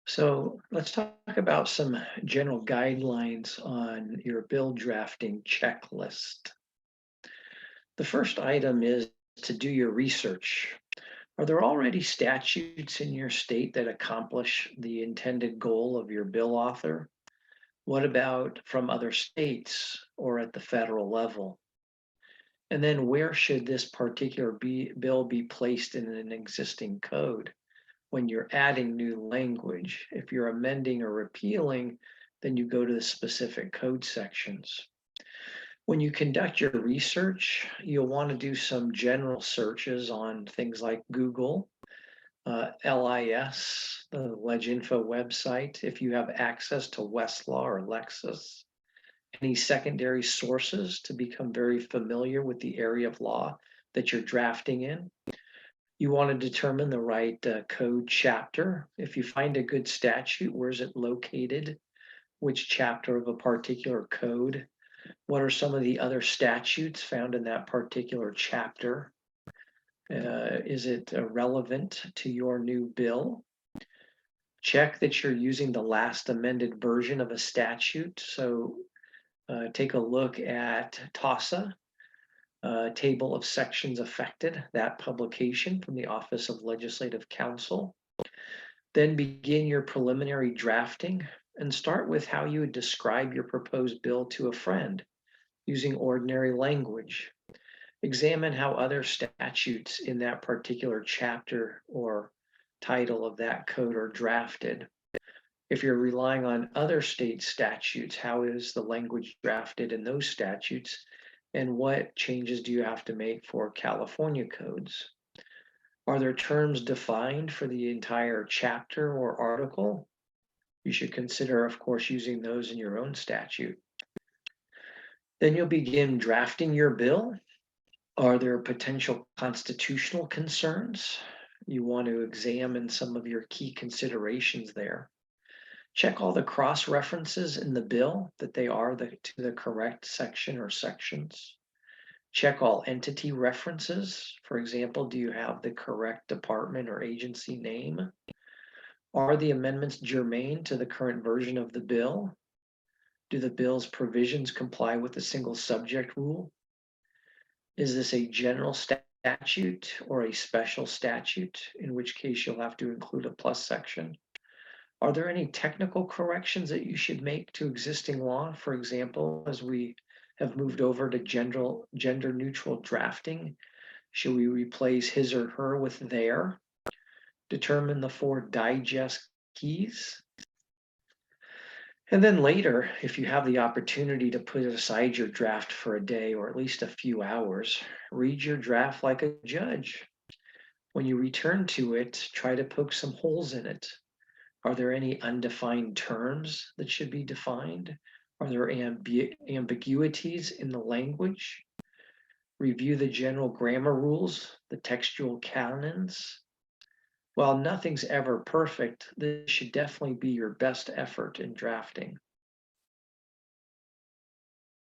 So let's talk about some general guidelines on your bill drafting checklist. The first item is to do your research. Are there already statutes in your state that accomplish the intended goal of your bill author? What about from other states or at the federal level? And then where should this particular bill be placed in an existing code? When you're adding new language. If you're amending or repealing, then you go to the specific code sections. When you conduct your research, you'll want to do some general searches on things like Google, LIS, the LegInfo website, if you have access to Westlaw or Lexis, any secondary sources to become very familiar with the area of law that you're drafting in. You want to determine the right code chapter. If you find a good statute, where's it located? Which chapter of a particular code? What are some of the other statutes found in that particular chapter? Is it relevant to your new bill? Check that you're using the last amended version of a statute. So take a look at TASA, Table of Sections Affected, that publication from the Office of Legislative Counsel. Then begin your preliminary drafting and start with how you would describe your proposed bill to a friend using ordinary language. Examine how other statutes in that particular chapter or title of that code are drafted. If you're relying on other state statutes, how is the language drafted in those statutes? And what changes do you have to make for California codes? Are there terms defined for the entire chapter or article? You should consider, of course, using those in your own statute. Then you'll begin drafting your bill. Are there potential constitutional concerns? You want to examine some of your key considerations there. Check all the cross references in the bill that they are to the correct section or sections. Check all entity references. For example, do you have the correct department or agency name? Are the amendments germane to the current version of the bill? Do the bill's provisions comply with the single subject rule? Is this a general statute or a special statute, in which case you'll have to include a plus section? Are there any technical corrections that you should make to existing law? For example, as we have moved over to gender neutral drafting, should we replace his or her with their? Determine the 4 digest keys. And then later, if you have the opportunity to put aside your draft for a day or at least a few hours, read your draft like a judge. When you return to it, try to poke some holes in it. Are there any undefined terms that should be defined? Are there ambiguities in the language? Review the general grammar rules, the textual canons. While nothing's ever perfect, this should definitely be your best effort in drafting.